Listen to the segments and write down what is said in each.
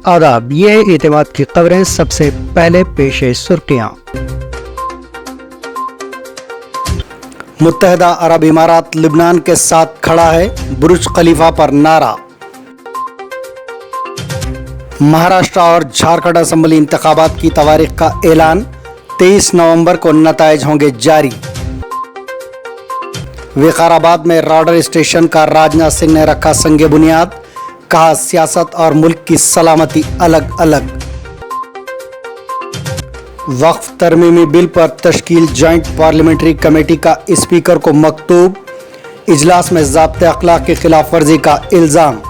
आदाब, ये है एतमाद की खबरें। सबसे पहले पेश है सुर्खियां। मुत्तहदा अरब इमारात लिबनान के साथ खड़ा है, बुर्ज खलीफा पर नारा। महाराष्ट्र और झारखंड असेंबली इंतखाबात की तारीख का ऐलान, 23 नवंबर को नताइज होंगे जारी। विकाराबाद में रॉडर स्टेशन का राजनाथ सिंह ने रखा संगे बुनियाद, कहा सियासत और मुल्क की सलामती अलग अलग। वक्फ तरमीमी बिल पर तश्कील जॉइंट पार्लियामेंट्री कमेटी का स्पीकर को मकतूब, इजलास में ज़ाब्ते अखलाक की खिलाफ वर्जी का इल्ज़ाम।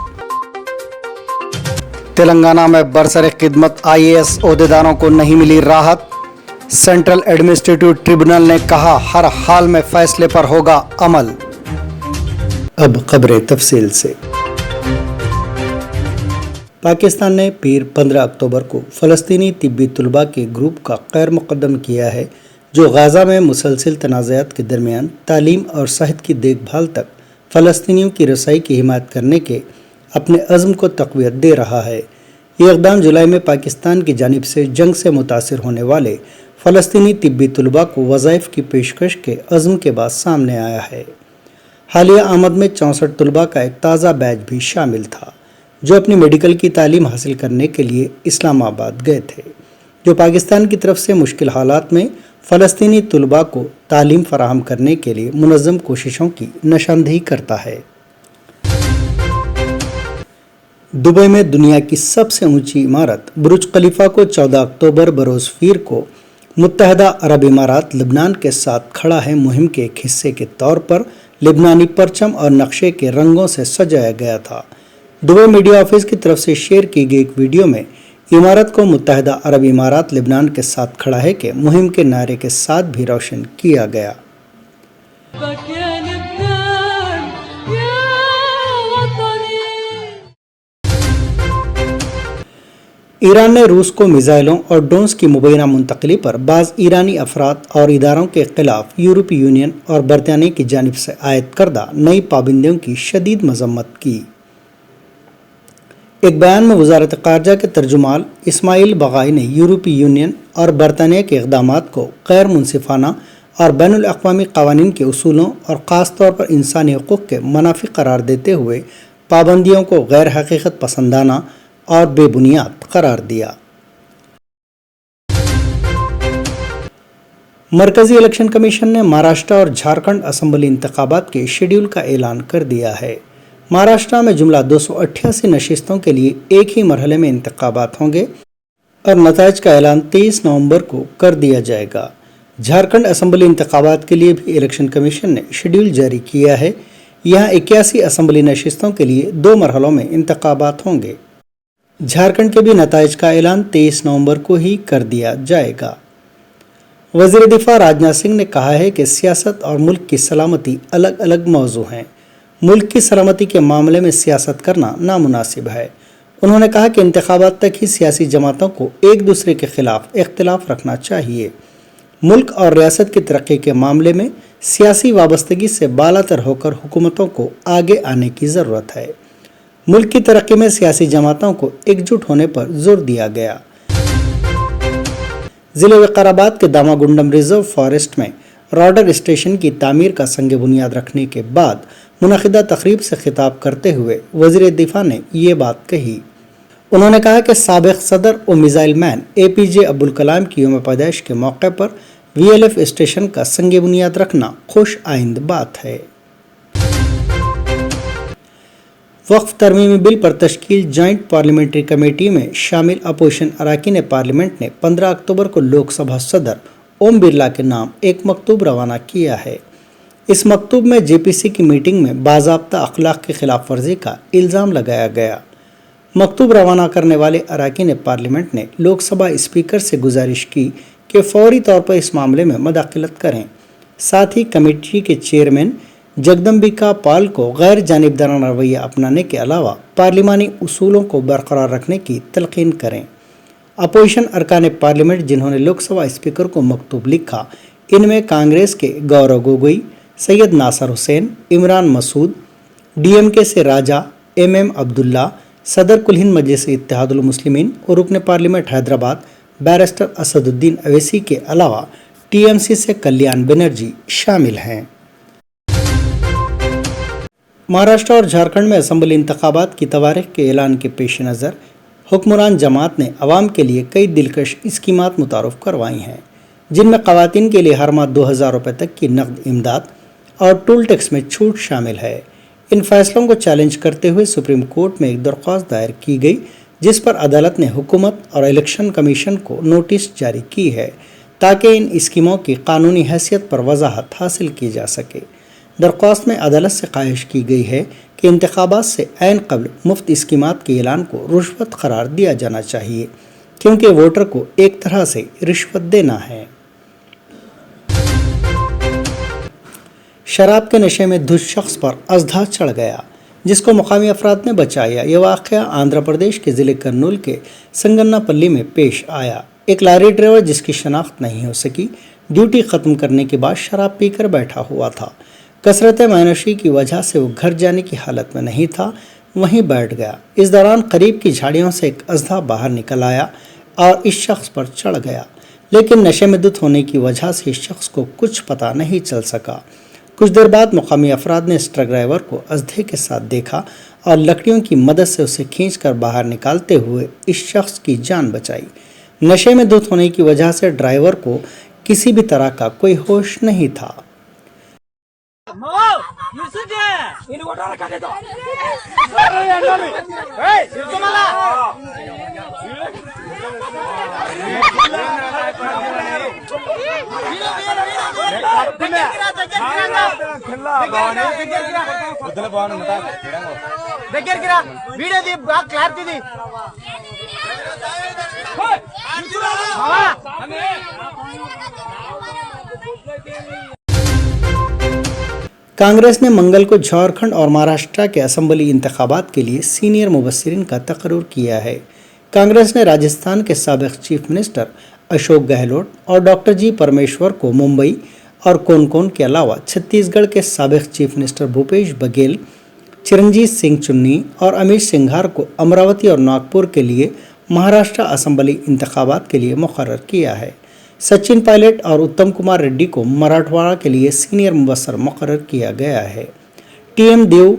तेलंगाना में बरसरे खिदमत IAS ओहदेदारों को नहीं मिली राहत, सेंट्रल एडमिनिस्ट्रेटिव ट्रिब्यूनल ने कहा हर हाल में फैसले पर होगा अमल। अब खबरें तफसील से। पाकिस्तान ने पीर 15 अक्टूबर को फ़लस्तीनी तिब्बी तलबा के ग्रुप का खैर मुक़द्दम किया है, जो गाज़ा में मुसलसल तनाज़ात के दरमियान तालीम और सेहत की देखभाल तक फ़लस्तीनियों की रसाई की हिमायत करने के अपने अज़्म को तक़वियत दे रहा है। ये इक़दाम जुलाई में पाकिस्तान की जानिब से जंग से मुतासिर होने वाले फ़लस्तीनी तिब्बी तलबा को वज़ाइफ की पेशकश के अज़्म के बाद सामने आया है। हालिया आमद में 64 तलबा का एक ताज़ा बैच भी शामिल था, जो अपनी मेडिकल की तालीम हासिल करने के लिए इस्लामाबाद गए थे, जो पाकिस्तान की तरफ से मुश्किल हालात में फ़लस्तीनी तलबा को तालीम फराहम करने के लिए मुनज़्ज़म कोशिशों की निशानदेही करता है। दुबई में दुनिया की सबसे ऊंची इमारत बुर्ज खलीफा को 14 अक्टूबर बरोज़ पीर को मुत्तहदा अरब इमारात लिबनान के साथ खड़ा है मुहिम के एक हिस्से के तौर पर लिबनानी परचम और नक्शे के रंगों से सजाया गया था। दुबई मीडिया ऑफिस की तरफ से शेयर की गई एक वीडियो में इमारत को मुत्तहदा अरब इमारात लिबनान के साथ खड़ा है के मुहिम के नारे के साथ भी रोशन किया गया। ईरान ने रूस को मिसाइलों और ड्रोन्स की मुबैना मुंतकली पर बाज़ ईरानी अफराद और इदारों के खिलाफ यूरोपीय यूनियन और बरतानिया की जानिब से आयद करदा नई पाबंदियों की शदीद मजम्मत की। एक बयान में वज़ारत ख़ारजा के तर्जुमान इस्माइल बगाई ने यूरोपीय यूनियन और बरतानिया के इक़दामात को गैर मुनसिफाना और बैनुल अक़वामी क़वानीन के उसूलों और ख़ास तौर पर इंसानी हुकूक़ के मुनाफ़ी करार देते हुए पाबंदियों को गैर हकीकत पसंदाना और बेबुनियाद करार दिया। मरकज़ी इलेक्शन कमीशन ने महाराष्ट्र और झारखंड असेंबली इंतखाबात के शेड्यूल का ऐलान कर दिया है। महाराष्ट्र में जुमला 288 नशिस्तों के लिए एक ही मरहले में इंतखाबात होंगे और नताइज का ऐलान 23 नवंबर को कर दिया जाएगा। झारखंड असेंबली इंतखाबात के लिए भी इलेक्शन कमीशन ने शेड्यूल जारी किया है। यहाँ 81 असेंबली नशिस्तों के लिए 2 मरहलों में इंतखाबात होंगे। झारखंड के भी नताइज का ऐलान 23 नवंबर को ही कर दिया जाएगा। वज़ीर दिफा राजनाथ सिंह ने कहा है कि सियासत और मुल्क की सलामती अलग अलग मौजू हैं। मुल्क की सलामती के मामले में सियासत करना नामुनासिब है। उन्होंने कहा कि इंतखाबात तक ही सियासी जमातों को एक दूसरे के खिलाफ इख्तिलाफ रखना चाहिए। मुल्क और रियासत की तरक्की के मामले में सियासी वाबस्तगी से बालातर होकर हुकूमतों को आगे आने की ज़रूरत है। मुल्क की तरक्की में सियासी जमातों को एकजुट होने पर जोर दिया गया। ज़िले विकाराबाद के दामागुंडम रिजर्व फॉरेस्ट में रॉडर स्टेशन की तामीर का संग बुनियाद रखने के बाद मुनक़िदा तकरीब से खिताब करते हुए वज़ीर दिफा ने ये बात कही। उन्होंने कहा कि साबिक़ सदर और missile man APJ Abdul Kalam की यौम पैदाइश के मौके पर VLF स्टेशन का संग बुनियाद रखना खुश आइंद बात है। वक्फ तरमीमी बिल पर तश्कील जॉइंट पार्लियामेंट्री कमेटी में शामिल अपोजिशन अरकान पार्लियामेंट ने 15 अक्टूबर को लोकसभा सदर ओम बिरला के नाम एक मकतूब रवाना किया है। इस मकतूब में JPC की मीटिंग में बाज़ाब्ता अखलाक की खिलाफ वर्जी का इल्ज़ाम लगाया गया। मकतूब रवाना करने वाले अरकान पार्लियामेंट ने लोकसभा स्पीकर से गुजारिश की कि फौरी तौर पर इस मामले में मदाखलत करें। साथ ही कमेटी के चेयरमैन जगदम्बिका पाल को गैर जानिबदाराना रवैया अपनाने के अलावा पार्लिमानी उसूलों को बरकरार रखने की तलकीन करें। अपोजिशन अरकान पार्लियामेंट जिन्होंने लोकसभा स्पीकर को मकतूब लिखा, इनमें कांग्रेस के गौरव गोगोई, सैयद नासर हुसैन, इमरान मसूद, DMK से राजा MM अब्दुल्ला, صدر کل ہند مجلس اتحاد المسلمین اور رکن پارلیمنٹ حیدرآباد بیرسٹر اسدالدین اویسی کے علاوہ ٹی ایم سی سے کلیان بنرجی شامل ہیں۔ مہاراشٹر اور جھارکھنڈ میں اسمبلی انتخابات کی تواریخ کے اعلان کے پیش نظر حکمران جماعت نے عوام کے لیے کئی دلکش اسکیمات متعارف کروائی ہیں، جن میں خواتین کے لیے ہر ماہ 2000 روپے تک کی نقد امداد اور ٹول ٹیکس میں چھوٹ شامل ہے۔ ان فیصلوں کو چیلنج کرتے ہوئے سپریم کورٹ میں ایک درخواست دائر کی گئی، جس پر عدالت نے حکومت اور الیکشن کمیشن کو نوٹس جاری کی ہے تاکہ ان اسکیموں کی قانونی حیثیت پر وضاحت حاصل کی جا سکے۔ درخواست میں عدالت سے خواہش کی گئی ہے کہ انتخابات سے عین قبل مفت اسکیمات کے اعلان کو رشوت قرار دیا جانا چاہیے، کیونکہ ووٹر کو ایک طرح سے رشوت دینا ہے۔ شراب کے نشے میں دھت شخص پر اژدھا چڑھ گیا، جس کو مقامی افراد نے بچایا۔ یہ واقعہ آندھرا پردیش کے ضلع کرنول کے سنگنا پلی میں پیش آیا۔ ایک لاری ڈرائیور جس کی شناخت نہیں ہو سکی، ڈیوٹی ختم کرنے کے بعد شراب پی کر بیٹھا ہوا تھا۔ کثرت مایوسی کی وجہ سے وہ گھر جانے کی حالت میں نہیں تھا، وہیں بیٹھ گیا۔ اس دوران قریب کی جھاڑیوں سے ایک اژدھا باہر نکل آیا اور اس شخص پر چڑھ گیا، لیکن نشے میں دھت ہونے کی وجہ سے اس شخص کو کچھ پتہ نہیں چل سکا۔ کچھ دیر بعد مقامی افراد نے اس ٹرک ڈرائیور کو اژدھے کے ساتھ دیکھا اور لکڑیوں کی مدد سے اسے کھینچ کر باہر نکالتے ہوئے اس شخص کی جان بچائی۔ نشے میں دھت ہونے کی وجہ سے ڈرائیور کو کسی بھی طرح کا کوئی ہوش نہیں تھا۔ کانگریس نے منگل کو جھارکھنڈ اور مہاراشٹر کے اسمبلی انتخابات کے لیے سینئر مبصرین کا تقرر کیا ہے۔ کانگریس نے راجستھان کے سابق چیف منسٹر اشوک گہلوٹ اور ڈاکٹر جی پرمیشور کو ممبئی اور کونکون کے علاوہ چھتیس گڑھ کے سابق چیف منسٹر بھوپیش بگیل، چرنجیت سنگھ چنی اور امیت سنگھار کو امراوتی اور ناگپور کے لیے مہاراشٹر اسمبلی انتخابات کے لیے مقرر کیا ہے۔ سچن پائلٹ اور اتم کمار ریڈی کو مراٹھواڑہ کے لیے سینئر مبصر مقرر کیا گیا ہے۔ ٹی ایم دیو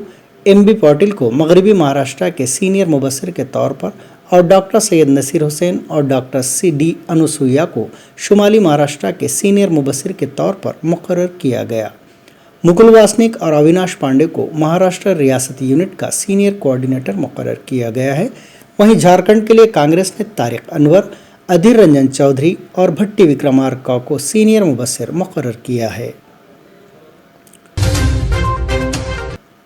ایم بی پاٹل کو مغربی مہاراشٹر کے سینئر مبصر کے طور پر اور ڈاکٹر سید نصیر حسین اور ڈاکٹر سی ڈی انوسویا کو شمالی مہاراشٹر کے سینئر مبصر کے طور پر مقرر کیا گیا۔ مکل واسنک اور اویناش پانڈے کو مہاراشٹر ریاستی یونٹ کا سینئر کوآرڈینیٹر مقرر کیا گیا ہے۔ وہیں جھارکھنڈ کے لیے کانگریس نے طارق انور، ادھیر رنجن چودھری اور بھٹی وکرمارکا کو سینئر مبصر مقرر کیا ہے۔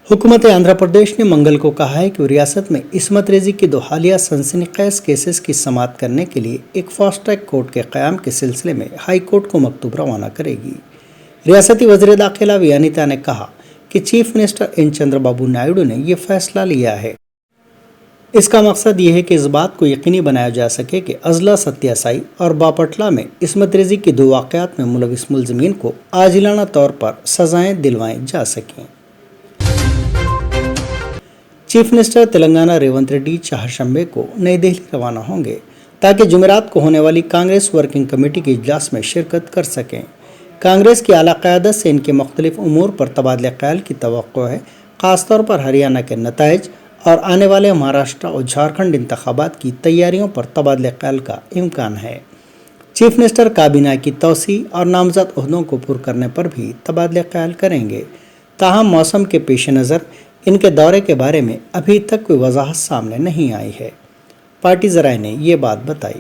حکومت آندھرا پردیش نے منگل کو کہا ہے کہ وہ ریاست میں عصمت ریزی کی 2 حالیہ سنسنی خیز کیسز کی سماعت کرنے کے لیے ایک فاسٹ ٹریک کورٹ کے قیام کے سلسلے میں ہائی کورٹ کو مکتوب روانہ کرے گی۔ ریاستی وزیر داخلہ وی انیتا نے کہا کہ chief minister N Chandra Babu Naidu نے یہ فیصلہ لیا ہے۔ اس کا مقصد یہ ہے کہ اس بات کو یقینی بنایا جا سکے کہ اضلاع ستیا سائی اور باپٹلہ میں عصمت ریزی کی 2 واقعات میں ملوث ملزمین کو عاجلانہ طور پر سزائیں دلوائیں جا سکیں۔ چیف منسٹر تلنگانہ ریونت ریڈی چہارشنبے کو نئی دہلی روانہ ہوں گے تاکہ جمعرات کو ہونے والی کانگریس ورکنگ کمیٹی کے اجلاس میں شرکت کر سکیں۔ کانگریس کی اعلیٰ قیادت سے ان کے مختلف امور پر تبادلہ خیال کی توقع ہے، خاص طور پر ہریانہ کے نتائج اور آنے والے مہاراشٹر اور جھارکھنڈ انتخابات کی تیاریوں پر تبادلہ خیال کا امکان ہے۔ چیف منسٹر کابینہ کی توسیع اور نامزد عہدوں کو پر کرنے پر بھی تبادلہ خیال کریں گے۔ تاہم موسم کے پیش نظر ان کے دورے کے بارے میں ابھی تک کوئی وضاحت سامنے نہیں آئی ہے۔ پارٹی ذرائع نے یہ بات بتائی۔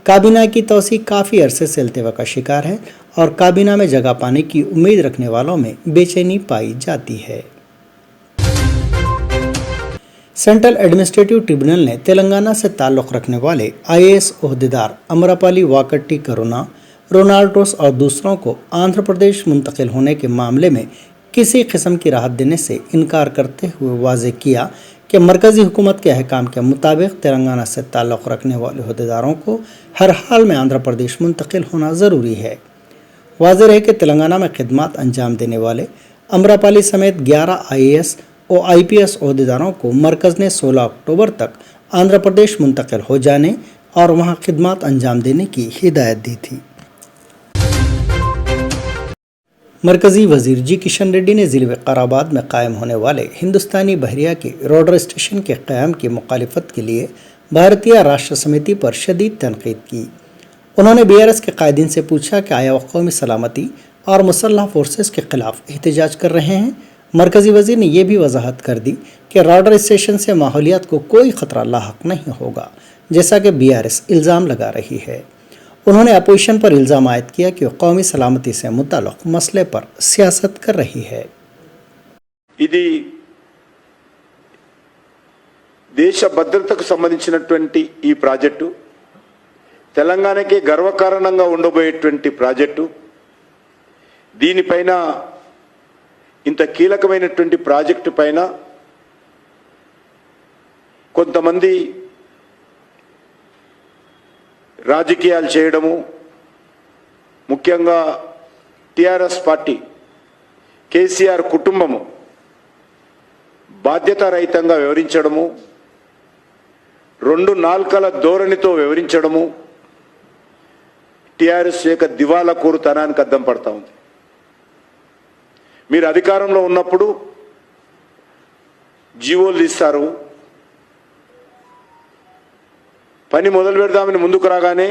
کابینہ کی توسیع کافی عرصے سے التوا کا شکار ہے اور کابینہ میں جگہ پانے کی امید رکھنے والوں میں بے چینی پائی جاتی ہے۔ سینٹرل ایڈمنسٹریٹو ٹریبونل نے تلنگانہ سے تعلق رکھنے والے IAS عہدیدار امراپالی واکٹی کرونا، رونالڈوس اور دوسروں کو آندھرا پردیش منتقل ہونے کے معاملے میں کسی قسم کی راحت دینے سے انکار کرتے ہوئے واضح کیا کہ مرکزی حکومت کے احکام کے مطابق تلنگانہ سے تعلق رکھنے والے عہدیداروں کو ہر حال میں آندھرا پردیش منتقل ہونا ضروری ہے۔ واضح ہے کہ تلنگانہ میں خدمات انجام دینے والے امراپالی سمیت 11 IAS IPS ओहदेदारों को मरकज़ ने 16 अक्टूबर तक आंध्र प्रदेश मुंतकिल हो जाने और वहां खिदमत अंजाम देने की हिदायत दी थी। मरकज़ी वज़ीर जी किशन रेड्डी ने ज़िले विकाराबाद में कायम होने वाले हिंदुस्तानी बहरिया के रोडर स्टेशन के क़याम की मुखालिफत के लिए भारतीय राष्ट्र समिति पर शदीद तनकीद की। उन्होंने BRS के कायदीन से पूछा कि आया वो कौमी सलामती और मुसल्लह फोर्सेस के खिलाफ एहतजाज कर रहे हैं। मरकज़ी वज़ीर ने यह भी वजाहत कर दी कि रोडर स्टेशन से माहौलियात को कोई ख़तरा लाहक नहीं होगा, जैसा कि BRS इल्ज़ाम लगा रही है। उन्होंने अपोजिशन पर इल्ज़ाम आयद किया कि वो कौमी सलामती से मुताल्लिक़ मसले पर सियासत कर रही है। ఇది దేశ భద్రతకు సంబంధించినటువంటి ఈ ప్రాజెక్టు తెలంగాణకి గర్వకారణంగా ఉండబోయేటువంటి ప్రాజెక్టు, దీనిపైన ఇంత కీలకమైనటువంటి ప్రాజెక్టు పైన కొంతమంది రాజకీయాలు చేయడము, ముఖ్యంగా టిఆర్ఎస్ పార్టీ కేసీఆర్ కుటుంబము బాధ్యతారహితంగా వ్యవహరించడము, రెండు నాల్కల ధోరణితో వ్యవహరించడము టిఆర్ఎస్ యొక్క దివాలా కోరుతనానికి అద్దం పడతా ఉంది. మీరు అధికారంలో ఉన్నప్పుడు జీవోలు ఇస్తారు, పని మొదలు పెడదామని ముందుకు రాగానే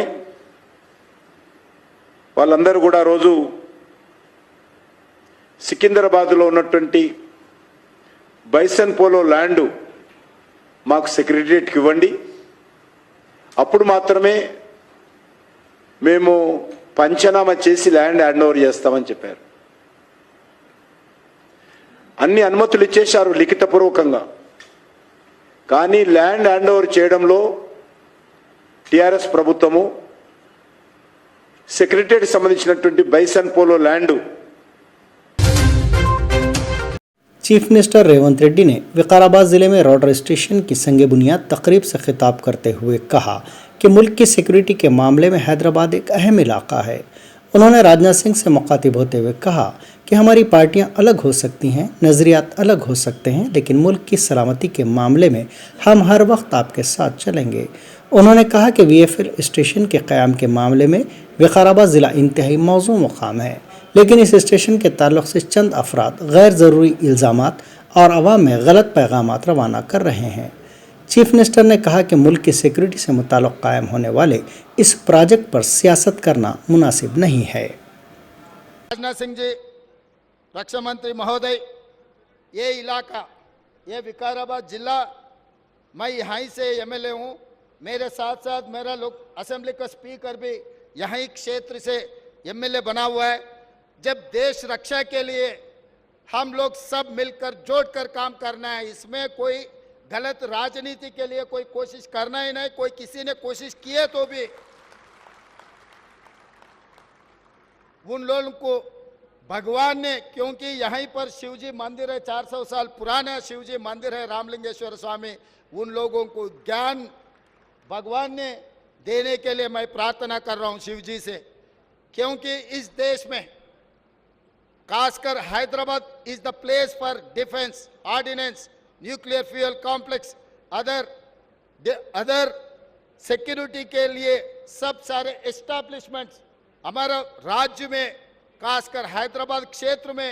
వాళ్ళందరూ కూడా రోజు సికింద్రాబాద్లో ఉన్నటువంటి బైసన్ పోలో ల్యాండ్ మాకు సెక్రటరియట్కి ఇవ్వండి, అప్పుడు మాత్రమే మేము పంచనామా చేసి ల్యాండ్ హ్యాండ్ ఓవర్ చేస్తామని చెప్పారు. అన్ని అనుమతులు ఇచ్చేశారు లిఖితపూర్వకంగా, కానీ ల్యాండ్ హ్యాండ్ ఓవర్ చేయడంలో టిఆర్ఎస్ ప్రభుత్వము సెక్రటరియట్ సంబంధించినటువంటి bison polo land chief minister Revanth Reddy ने विकाराबाद ज़िले में रोडर स्टेशन की संग बुनियाद तकरीब से खिताब करते हुए कहा कि मुल्क की सिक्योरिटी के मामले में हैदराबाद एक अहम इलाका है। उन्होंने राजनाथ सिंह से मुखातिब होते हुए कहा कि हमारी पार्टियां अलग हो सकती हैं, नज़रियात अलग हो सकते हैं, लेकिन मुल्क की सलामती के मामले में हम हर वक्त आपके साथ चलेंगे। उन्होंने कहा कि VFL स्टेशन के क़याम के मामले में विकाराबाद ज़िला इंतहाई मौजू मुकाम है, लेकिन इस स्टेशन के ताल्लुक़ से चंद अफराद गैर ज़रूरी इल्ज़ामात और अवाम में गलत पैगामात रवाना कर रहे हैं। चीफ मिनिस्टर ने कहा कि मुल्क की सिक्योरिटी से मुताल्लिक़ कायम होने वाले इस प्रोजेक्ट पर सियासत करना मुनासिब नहीं है। राजनाथ सिंह जी, रक्षा मंत्री महोदय, ये इलाका, ये विकाराबाद जिला, मैं यहाँ से MLA हूँ, मेरे साथ साथ मेरा लोग असेंबली का स्पीकर भी यहीं क्षेत्र से MLA बना हुआ है। जब देश रक्षा के लिए हम लोग सब मिलकर जोड़कर काम करना है, इसमें कोई गलत राजनीति के लिए कोई कोशिश करना ही नहीं। कोई किसी ने कोशिश की है तो भी उन लोगों को भगवान ने, क्योंकि यहीं पर शिवजी मंदिर है, 400 साल पुराना शिवजी मंदिर है, रामलिंगेश्वर स्वामी, उन लोगों को ज्ञान भगवान ने देने के लिए मैं प्रार्थना कर रहा हूं शिव जी से, क्योंकि इस देश में खासकर Hyderabad is the place for defence, ordnance, nuclear fuel complex, other security के लिए सब सारे एस्टैब्लिशमेंट्स हमारा राज्य में खासकर हैदराबाद क्षेत्र में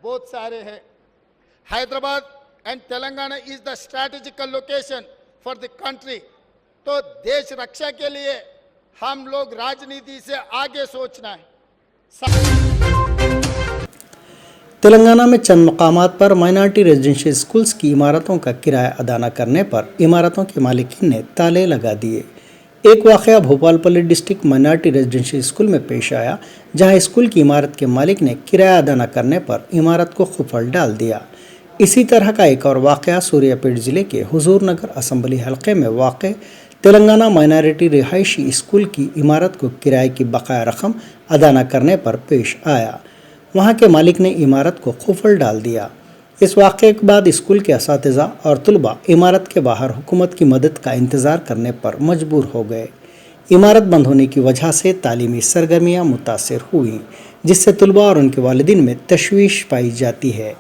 बहुत सारे हैं। Hyderabad and Telangana is the strategical location for the country. तो देश रक्षा के लिए हम लोग राजनीति से आगे सोचना है। तेलंगाना में चंद मकामात पर माइनॉरिटी रेजिडेंशियल स्कूल्स की इमारतों का किराया अदा न करने पर इमारतों के मालिकीन ने ताले लगा दिए। एक वाक़या Bhupalpally district minority residential school में पेश आया, जहां स्कूल की इमारत के मालिक ने किराया अदा न करने पर इमारत को खुफल डाल दिया। इसी तरह का एक और वाक़या सूर्यापेट ज़िले के हुजूर नगर असम्बली हलके में वाक़ तेलंगाना माइनॉरिटी रिहायशी स्कूल की इमारत को किराए की बकाया रकम अदा न करने पर पेश आया। वहां के मालिक ने इमारत को खुफल डाल दिया। इस वाक़े के बाद स्कूल के असातिज़ा और तलबा इमारत के बाहर हुकूमत की मदद का इंतज़ार करने पर मजबूर हो गए। इमारत बंद होने की वजह से तालीमी सरगर्मियाँ मुतासिर हुई, जिससे तलबा और उनके वालिदीन में तशवीश पाई जाती है।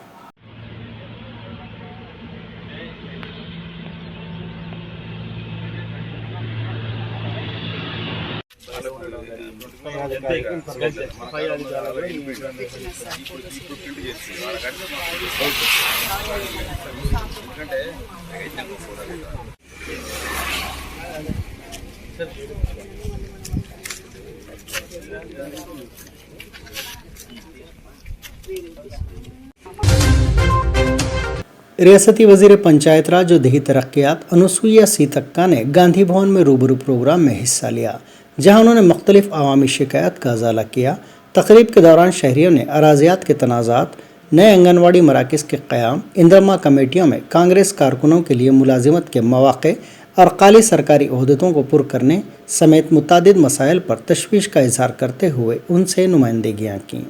रियासती वजीर पंचायत राज और देही तरक्यात अनुसुईया सीतक्का ने गांधी भवन में रूबरू प्रोग्राम में हिस्सा लिया, जहां उन्होंने मुख्तलिफ अवामी शिकायत का अजाला किया। तकरीब के दौरान शहरियों ने अराजियात के तनाज़ात, नए आंगनवाड़ी मराकज़ के क़याम, इंदरमा कमेटियों में कांग्रेस कारकुनों के लिए मुलाजिमत के मौक़े और काली सरकारी ओहदों को पुर करने समेत मुतादिद मसाइल पर तशवीश का इजहार करते हुए उनसे नुमाइंदगियाँ कीं।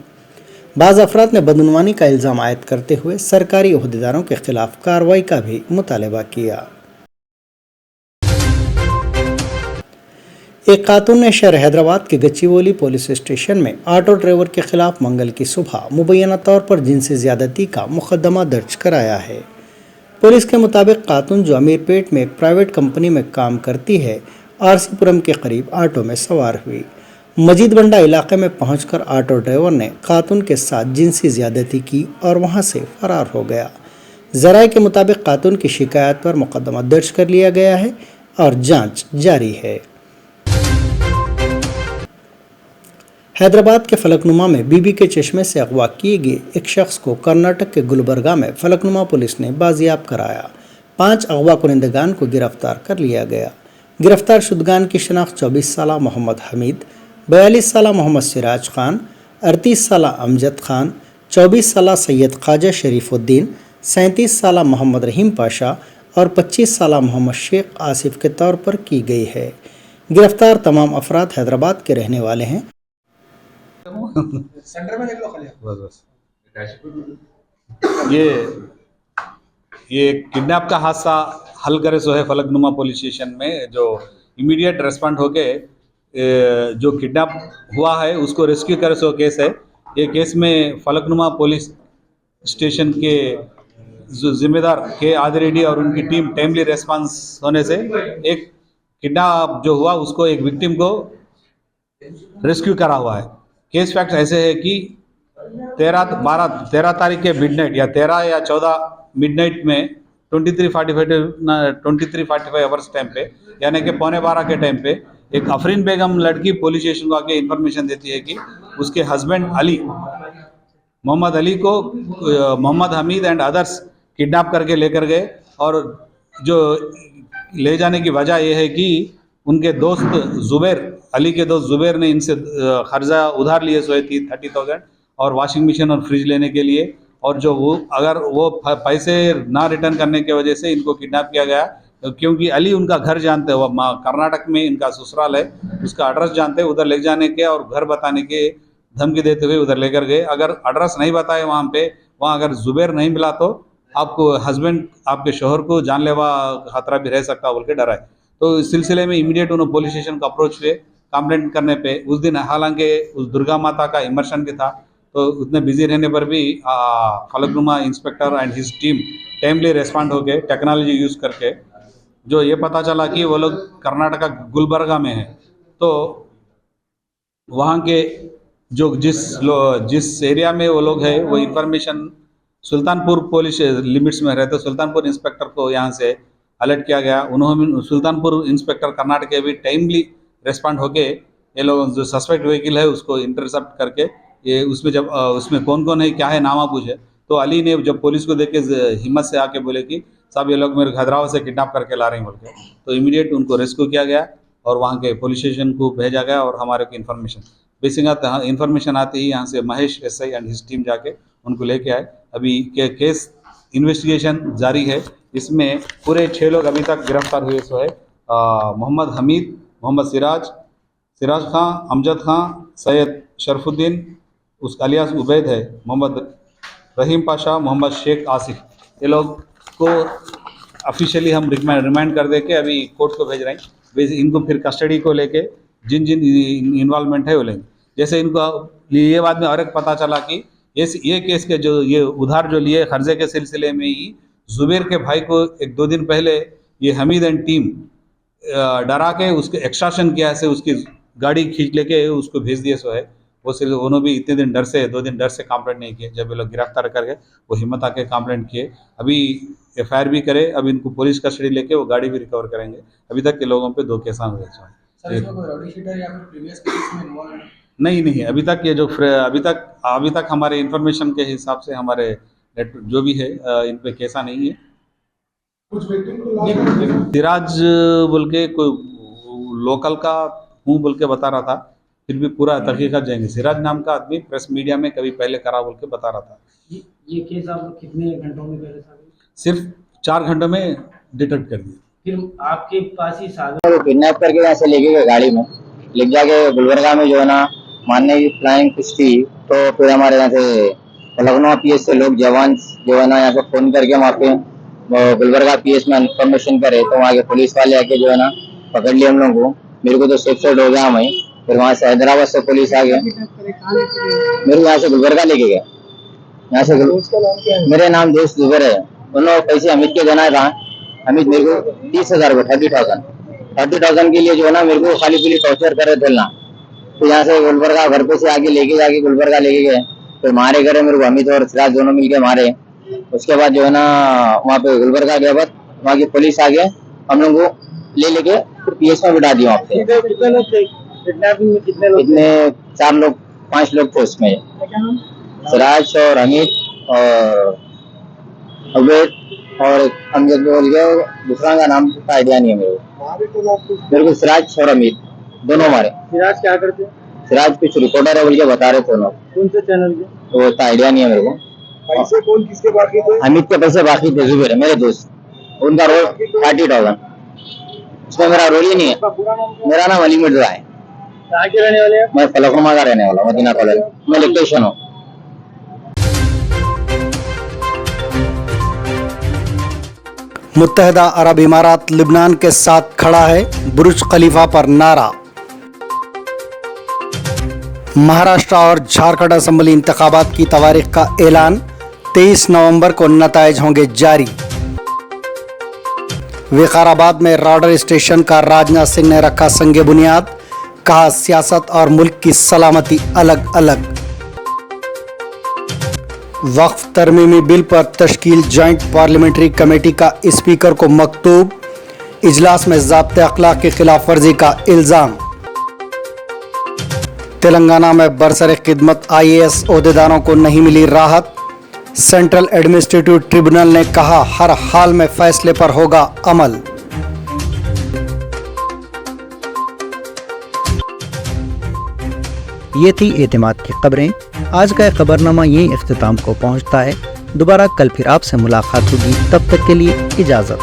बाज़ अफराद ने बदनुमानी का इल्ज़ाम आयद करते हुए सरकारी ओहदेदारों के खिलाफ कार्रवाई का भी मुतालबा किया। एक खातून ने शहर हैदराबाद के गच्चीबोली पुलिस स्टेशन में ऑटो ड्राइवर के खिलाफ मंगल की सुबह मुबैना तौर पर जिनसी ज़्यादती का मुकदमा दर्ज कराया है। पुलिस के मुताबिक खातून जो अमीरपेट में एक प्राइवेट कंपनी में काम करती है, आरसीपुरम के करीब ऑटो में सवार हुई। मजीद बंडा इलाके में पहुंचकर ऑटो ड्राइवर ने खातून के साथ जिनसी ज़्यादती की और वहां से फरार हो गया। ज़राए के मुताबिक खातून की शिकायत पर मुकदमा दर्ज कर लिया गया है और जांच जारी है। हैदराबाद के फलकनुमा में बीबी के चश्मे से अगवा किए गए एक शख्स को कर्नाटक के गुलबर्गा में फलकनुमा पुलिस ने बाजियाब कराया। 5 अगवा कुनिंदगान को गिरफ्तार कर लिया गया। गिरफ्तार शुदगान की शनाख्त 24 साला मोहम्मद हमीद, 42 साला मोहम्मद सिराज खान, 38 साला अमजद खान, 24 साला सैयद ख्वाजा शरीफुद्दीन, 37 साला मोहम्मद रहीम पाशा और 25 साला मोहम्मद शेख आसिफ के तौर पर की गई है। गिरफ्तार तमाम अफराद हैदराबाद के रहने वाले हैं। सेंटर में देख लो खाली बस ये किडनैप का हादसा हल करे सो है फलकनुमा पुलिस स्टेशन में, जो इमीडिएट रेस्पॉन्ड होके जो किडनैप हुआ है उसको रेस्क्यू करे सो केस है। ये केस में फलकनुमा पुलिस स्टेशन के जो जिम्मेदार के आदि रेड्डी और उनकी टीम टाइमली रेस्पॉन्स होने से एक किडनैप जो हुआ उसको एक विक्टिम को रेस्क्यू करा हुआ है। केस फैक्ट ऐसे है कि 13 तारीख के मिडनाइट या 13 या 14 मिडनाइट में 23:45 आवर्स टाइम पे, यानी कि 11:15 के टाइम पे एक अफरीन बेगम लड़की पुलिस स्टेशन को आके इन्फॉर्मेशन देती है कि उसके हस्बैंड अली, मोहम्मद अली को Mohammad Hamid and others kidnap करके लेकर गए। और जो ले जाने की वजह यह है कि उनके दोस्त जुबैर, अली के दोस्त जुबैर ने इनसे कर्जा उधार लिए सोए थी 30,000 और वॉशिंग मशीन और फ्रिज लेने के लिए, और जो वो अगर वो पैसे ना रिटर्न करने की वजह से इनको किडनैप किया गया। क्योंकि अली उनका घर जानते, वो कर्नाटक में इनका ससुराल है, उसका एड्रेस जानते, उधर ले जाने के और घर बताने के धमकी देते हुए उधर लेकर गए। अगर एड्रेस नहीं बताए वहाँ अगर जुबैर नहीं मिला तो आपको हस्बैंड, आपके शोहर को जानलेवा खतरा भी रह सकता बोल के डरा है। तो इस सिलसिले में इमीडिएट उन्होंने पुलिस स्टेशन को अप्रोच हुए। कंप्लेंट करने पे उस दिन हालांकि उस दुर्गा माता का इमर्शन भी था, तो उतने बिजी रहने पर भी Falaknuma inspector and his team timely respond हो गए टेक्नोलॉजी यूज़ करके। जो ये पता चला कि वो लोग कर्नाटका गुलबर्गा में हैं, तो वहाँ के जो जिस एरिया में वो लोग हैं वो इन्फॉर्मेशन सुल्तानपुर पुलिस लिमिट्स में रहते, सुल्तानपुर इंस्पेक्टर को यहाँ से अलर्ट किया गया। उन्होंने सुल्तानपुर इंस्पेक्टर कर्नाटक के भी टाइमली रेस्पॉन्ड होके ये लोग जो सस्पेक्ट व्हीकल है उसको इंटरसेप्ट करके ये उसमें कौन कौन है क्या है नामा पूछे, तो अली ने जब पुलिस को देख के हिम्मत से आके बोले कि साहब ये लोग मेरे हैदराबाद से किडनैप करके ला रहे हैं बोल के, तो इमीडिएट उनको रेस्क्यू किया गया और वहाँ के पुलिस स्टेशन को भेजा गया। और हमारे को इन्फॉर्मेशन आते ही यहाँ से Mahesh SI and his team जाके उनको लेके आए। अभी केस इन्वेस्टिगेशन जारी है। इसमें पूरे 6 लोग अभी तक गिरफ्तार हुए सो है मोहम्मद हमीद, मोहम्मद सिराज खां, अमजद खां, सैयद शरफुद्दीन, उसका अलियास उबैद है, मोहम्मद रहीम पाशा, मोहम्मद शेख आसिफ। ये लोग को ऑफिशियली हम रिमांड कर दे के अभी कोर्ट को भेज रहे हैं। इनको फिर कस्टडी को लेके जिन इन्वॉल्वमेंट है वो लेंगे। जैसे इनको ये बाद में और एक पता चला कि ये केस के जो ये उधार जो लिए कर्जे के सिलसिले में ही जुबैर के भाई को 1-2 दिन पहले ये हमीद एंड टीम डरा के उसके एक्सट्रैक्शन किया है, उसकी गाड़ी खींच लेके उसको भेज दिए सो है। वो सिर्फ उन्होंने भी इतने दिन डर से 2 दिन डर से कंप्लेंट नहीं किए। जब ये लोग गिरफ्तार करके वो हिम्मत आके कंप्लेंट किए। अभी एफआईआर भी करे, अब इनको पुलिस कस्टडी लेके वो गाड़ी भी रिकवर करेंगे। अभी तक के लोगों पे 2 केस हुए हैं। सर इसमें कोई राउडी शीटर या फिर प्रीवियस केस में इन्वॉल्व है? नहीं, अभी तक ये जो अभी तक हमारे इंफॉर्मेशन के हिसाब से हमारे जो भी है इन पे केसा नहीं है। सिराज बोल के कोई लोकल का हूँ बोल के बता रहा था, फिर भी पूरा तहकीकात जाएंगे। सिराज नाम का आदमी प्रेस मीडिया में कभी पहले करा बोल के बता रहा था। ये केस आप लोग कितने घंटों में पहले साहब? सिर्फ 4 घंटों में डिटेक्ट कर दिया। फिर आपके पास ही साधन किडनैप करके यहाँ से लेके गए, गाड़ी में ले जाके गुलबर्गा में जो है ना मारने की प्लानिंग कुछ थी। तो फिर हमारे यहाँ से लखनऊ पीएस से लोग जवान जो है ना यहाँ पे फोन करके वहाँ पे गुलबर्गा पीएस में इन्फॉर्मेशन करे, तो वहाँ के पुलिस वाले आके जो है ना पकड़ लिए हम लोग को। मेरे को तो सेफ साइड हो गया वहीं। फिर वहाँ से हैदराबाद से पुलिस आ गया, मेरे को यहाँ से गुलबर्गा लेके गए। यहाँ से मेरे नाम दोस्त जुबेर है। उन्होंने पैसे अमित के देना था। अमित मेरे को 30,000 रुपये 30,000 के लिए जो है ना मेरे को खाली पीली टॉर्चर कर रहे थे ना। तो यहाँ से गुलबर्गा घर पे से आगे लेके जाके गुलबर्गा लेके गए। फिर मारे करे मेरे को, अमित और सिराज दोनों मिलके मारे। उसके बाद जो है ना वहाँ पे गुलबर्गा गया, बाद वहाँ की पुलिस आ गया, हम लोग को ले लेके फिर पीएस में बिठा दिया। वहाँ पे कितने लोग थे किडनैपिंग में? कितने लोग? इतने 4 लोग 5 लोग थे उसमें। सिराज और अमित और अवैध और अमजद बोल गए, दूसरा का नाम का आइडिया नहीं है मेरे को। मेरे को सिराज और अमित दोनों मारे। सिराज क्या करते? सिराज कुछ रिपोर्टर है बोल के बता रहे थे लोग। कौन से चैनल के? तो उसका आइडिया नहीं है मेरे को। पैसे कौन किसके बाकी थे? अमित के पैसे बाकी थे, जुबेर है मेरे दोस्त, उनका रोल 30,000। उसमें मेरा रोल ही नहीं है। मेरा नाम अली मिर्जा है। कहाँ के रहने वाले हैं? मैं फलकनुमा का रहने वाला, मदीना कॉलेज। मैं इलेक्ट्रिशियन हूँ। मुत्तहदा अरब इमारात लिबनान के साथ खड़ा है, बुर्ज खलीफा पर नारा। महाराष्ट्र और झारखंड असेंबली इंतखाबात की तारीख का ऐलान, 23 नवंबर को नताइज होंगे जारी। विकाराबाद में राडर स्टेशन का राजनाथ सिंह ने रखा संगे बुनियाद, कहा सियासत और मुल्क की सलामती अलग अलग। वक्फ तरमीमी बिल पर तश्कील जॉइंट पार्लियामेंट्री कमेटी का स्पीकर को मकतूब, इजलास में ज़ाब्ते अखलाक की खिलाफ वर्जी का इल्ज़ाम। तेलंगाना में बरसरे खिदमत IAS ओहदेदारों को नहीं मिली राहत, सेंट्रल एडमिनिस्ट्रेटिव ट्रिब्यूनल ने कहा हर हाल में फैसले पर होगा अमल। ये थी एतमाद की खबरें। आज का खबरनामा यहीं इख्तिताम को पहुंचता है। दोबारा कल फिर आपसे मुलाकात होगी, तब तक के लिए इजाज़त।